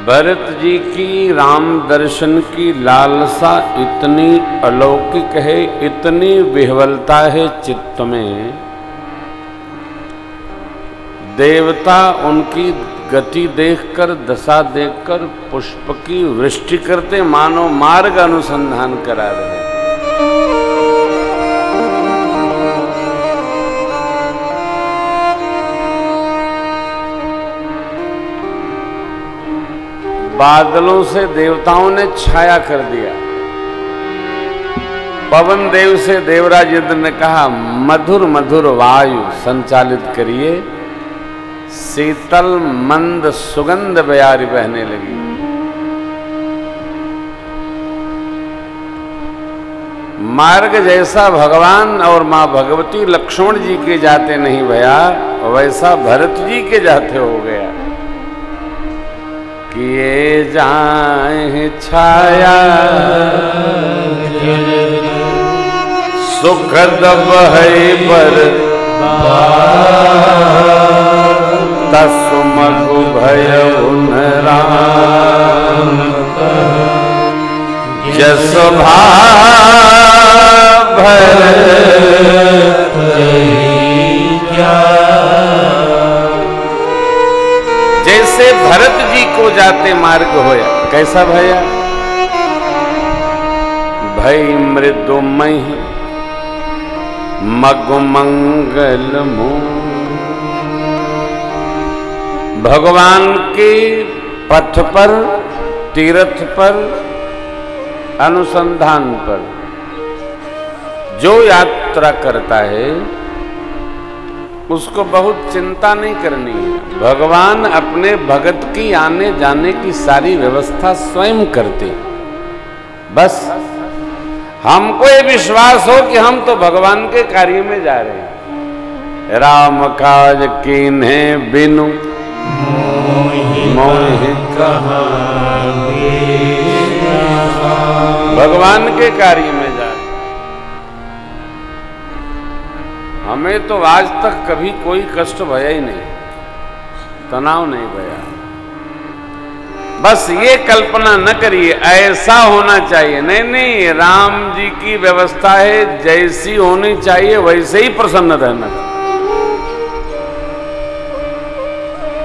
भरत जी की राम दर्शन की लालसा इतनी अलौकिक है, इतनी विह्वलता है चित्त में, देवता उनकी गति देखकर, दशा देखकर पुष्प की वृष्टि करते, मानो मार्ग अनुसंधान करा रहे। बादलों से देवताओं ने छाया कर दिया। पवन देव से देवराज इंद्र ने कहा, मधुर मधुर वायु संचालित करिए। शीतल मंद सुगंध बयारी बहने लगी। मार्ग जैसा भगवान और मां भगवती लक्ष्मण जी के जाते नहीं भया, वैसा भरत जी के जाते हो गया। किए जाए छाया सुखद भय पर तसुमगु भय उन राम जस भर जैसे भरत जी को जाते मार्ग होया। कैसा भया? भय मृदुमय मगु मंगल मूल। भगवान के पथ पर, तीर्थ पर, अनुसंधान पर जो यात्रा करता है उसको बहुत चिंता नहीं करनी है। भगवान अपने भगत की आने जाने की सारी व्यवस्था स्वयं करते। बस हमको ये विश्वास हो कि हम तो भगवान के कार्य में जा रहे हैं। राम काज कीन्हे बिनु मोहि कहाँ, भगवान के कार्य में जा रहे। हमें तो आज तक कभी कोई कष्ट भया ही नहीं, तनाव नहीं भया। बस ये कल्पना न करिए ऐसा होना चाहिए। नहीं नहीं, राम जी की व्यवस्था है, जैसी होनी चाहिए वैसे ही प्रसन्न रहना।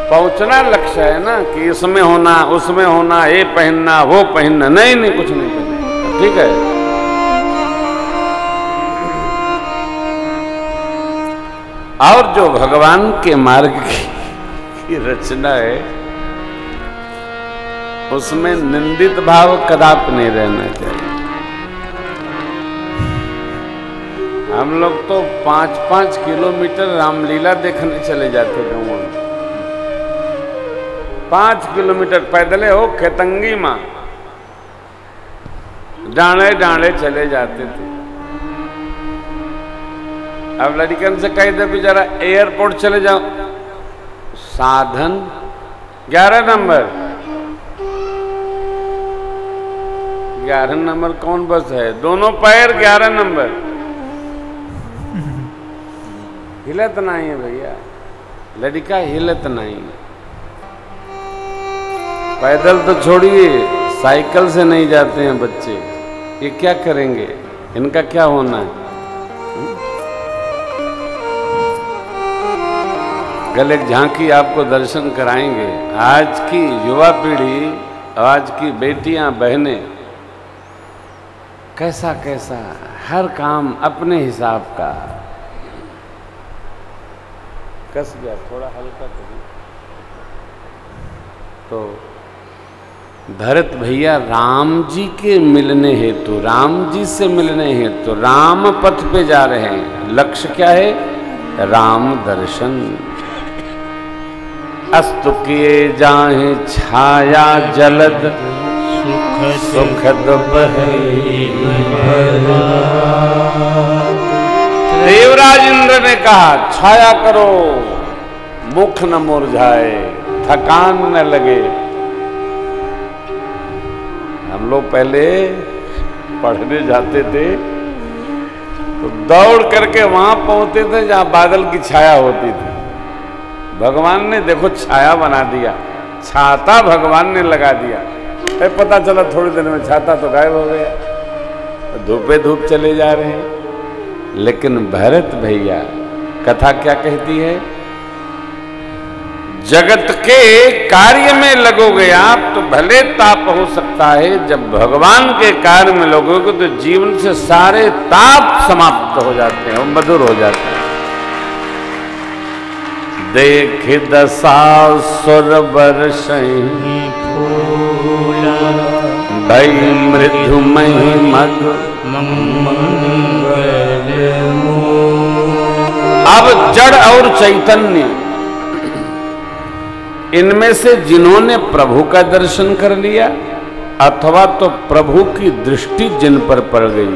पहुंचना लक्ष्य है ना, कि इसमें होना, उसमें होना, ये पहनना, वो पहनना। नहीं नहीं, कुछ नहीं पहनना, ठीक है। और जो भगवान के मार्ग की रचना है उसमें निंदित भाव कदापि नहीं रहना चाहिए। हम लोग तो 5-5 किलोमीटर रामलीला देखने चले जाते थे। वहां 5 किलोमीटर पैदले हो खेतंगी मां, डांडे डांडे चले जाते थे। अब लड़कन से कह दे जरा एयरपोर्ट चले जाओ, साधन 11 नंबर। 11 नंबर कौन बस है? दोनों पैर 11 नंबर। हिलत नहीं है भैया, लड़का हिलत नहीं। पैदल तो छोड़िए, साइकिल से नहीं जाते हैं बच्चे। ये क्या करेंगे? इनका क्या होना है? कल एक झांकी आपको दर्शन कराएंगे। आज की युवा पीढ़ी, आज की बेटियां, बहनें कैसा कैसा हर काम अपने हिसाब का। कस गया थोड़ा हल्का करिए। तो भरत भैया राम जी के मिलने हेतु, राम जी से मिलने हेतु राम पथ पे जा रहे हैं। लक्ष्य क्या है? राम दर्शन। अस्तु किए जाहे छाया जलद सुखद देवराज इंद्र ने कहा, छाया करो, मुख न मुरझाए, थकान न लगे। हम लोग पहले पढ़ने जाते थे तो दौड़ करके वहां पहुंचते थे जहां बादल की छाया होती थी। भगवान ने देखो छाया बना दिया, छाता भगवान ने लगा दिया। पता चला थोड़ी देर में छाता तो गायब हो गया, धूपे धूप चले जा रहे हैं। लेकिन भरत भैया, कथा क्या कहती है, जगत के कार्य में लगोगे आप तो भले ताप हो सकता है, जब भगवान के कार्य में लगोगे तो जीवन से सारे ताप समाप्त हो जाते हैं और मधुर हो जाते हैं। देख दशा सुर बरसई भई मृदुमहि मग अब जड़ और चैतन्य, इनमें से जिन्होंने प्रभु का दर्शन कर लिया अथवा तो प्रभु की दृष्टि जिन पर पड़ गई,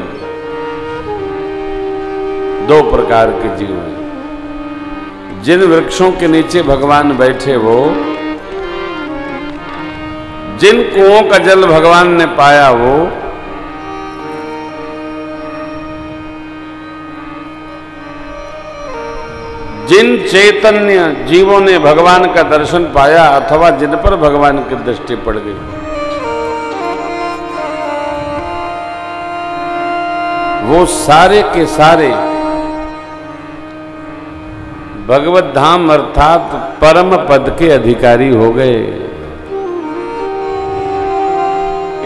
दो प्रकार के जीव हैं। जिन वृक्षों के नीचे भगवान बैठे वो, जिन कुओं का जल भगवान ने पाया वो, जिन चैतन्य जीवों ने भगवान का दर्शन पाया अथवा जिन पर भगवान की दृष्टि पड़ गई, वो सारे के सारे भगवत धाम अर्थात परम पद के अधिकारी हो गए।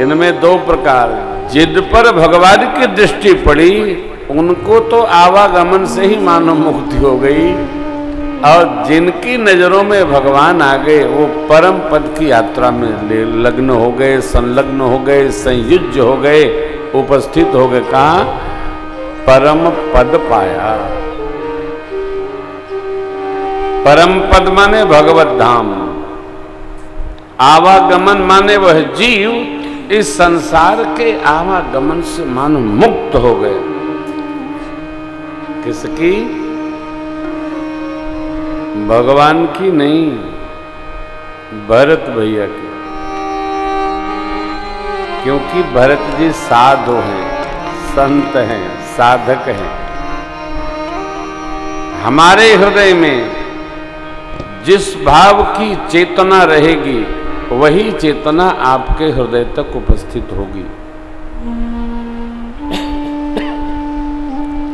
इनमें दो प्रकार, जिन पर भगवान की दृष्टि पड़ी उनको तो आवागमन से ही मानव मुक्ति हो गई, और जिनकी नजरों में भगवान आ गए वो परम पद की यात्रा में लग्न हो गए, संलग्न हो गए, संयुज्य हो गए, उपस्थित हो गए। कहा? परम पद पाया। परम पद माने भगवत धाम, आवागमन माने वह जीव इस संसार के आवागमन से मानो मुक्त हो गए। किसकी? भगवान की नहीं, भरत भैया की। क्योंकि भरत जी साधु हैं, संत हैं, साधक हैं। हमारे हृदय में जिस भाव की चेतना रहेगी वही चेतना आपके हृदय तक उपस्थित होगी।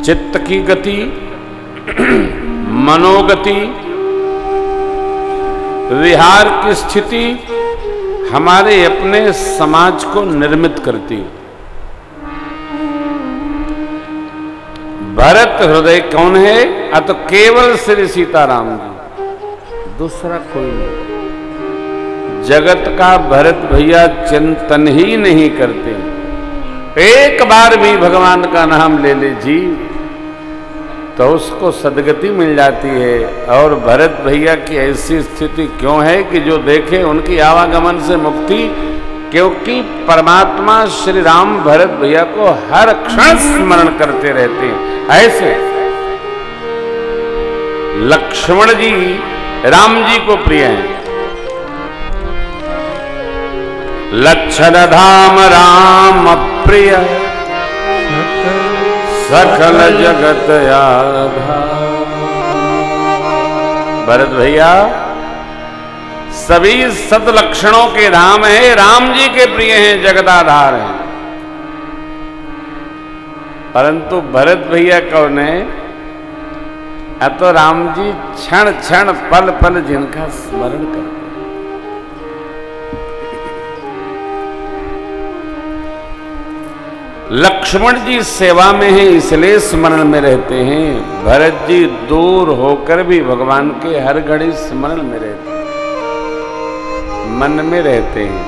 चित्त की गति, मनोगति, विहार की स्थिति हमारे अपने समाज को निर्मित करती है। भरत हृदय कौन है? अत केवल श्री सीताराम जी, दूसरा कोई नहीं। जगत का भरत भैया चिंतन ही नहीं करते। एक बार भी भगवान का नाम ले ले जी तो उसको सदगति मिल जाती है। और भरत भैया की ऐसी स्थिति क्यों है कि जो देखे उनकी आवागमन से मुक्ति, क्योंकि परमात्मा श्री राम भरत भैया को हर क्षण स्मरण करते रहते हैं। ऐसे लक्ष्मण जी राम जी को प्रिय हैं। लक्षण धाम राम प्रिय सकल जगत आधार। भरत भैया सभी सत लक्षणों के धाम है, राम जी के प्रिय हैं, जगदाधार हैं। परंतु भरत भैया कौन है? तो राम जी क्षण क्षण पल पल जिनका स्मरण करते। लक्ष्मण जी सेवा में हैं इसलिए स्मरण में रहते हैं। भरत जी दूर होकर भी भगवान के हर घड़ी स्मरण में रहते हैं, मन में रहते हैं।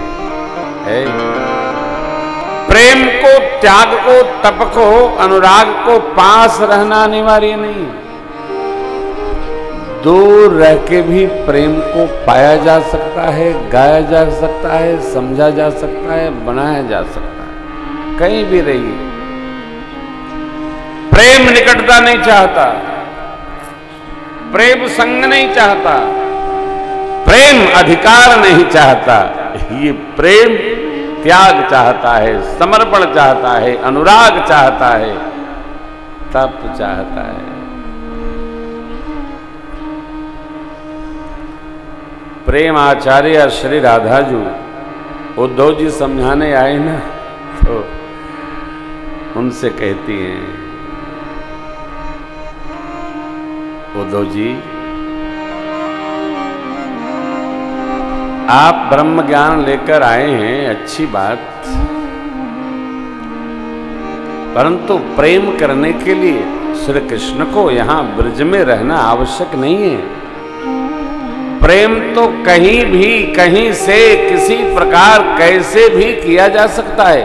प्रेम को, त्याग को, तप को, अनुराग को पास रहना अनिवार्य नहीं। दूर रह के भी प्रेम को पाया जा सकता है, गाया जा सकता है, समझा जा सकता है, बनाया जा सकता है। कहीं भी रहिए, प्रेम निकटता नहीं चाहता, प्रेम संग नहीं चाहता, प्रेम अधिकार नहीं चाहता। ये प्रेम त्याग चाहता है, समर्पण चाहता है, अनुराग चाहता है, तप चाहता है। प्रेम आचार्य श्री राधाजू उद्धव जी समझाने आए ना, तो उनसे कहती हैं, उद्धव जी आप ब्रह्म ज्ञान लेकर आए हैं, अच्छी बात, परंतु प्रेम करने के लिए श्री कृष्ण को यहां ब्रज में रहना आवश्यक नहीं है। प्रेम तो कहीं भी, कहीं से, किसी प्रकार, कैसे भी किया जा सकता है।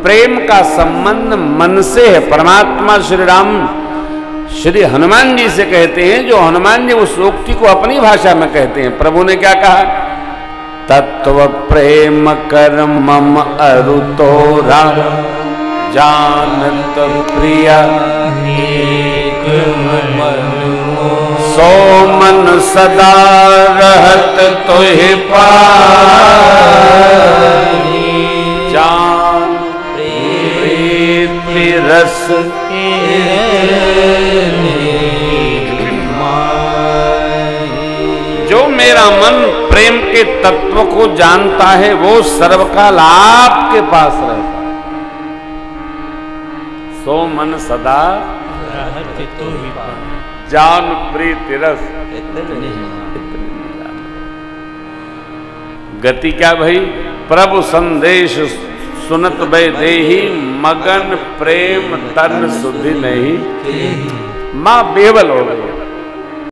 प्रेम का संबंध मन से है। परमात्मा श्री राम श्री हनुमान जी से कहते हैं, जो हनुमान जी उस उक्ति को अपनी भाषा में कहते हैं। प्रभु ने क्या कहा? तत्व प्रेम कर मम अरु तोरा, जानत प्रिया एक मन, सो मन सदा रहत तोहि पाई, जान प्रीति रस जो मेरा मन प्रेम के तत्व को जानता है, वो सर्वकाल आपके पास रहता है। सो मन सदा जान प्रीति रस। गति क्या भाई? प्रभु संदेश सुनत भय देही, मगन प्रेम तन सुधि नहीं। मां बेवल हो गई।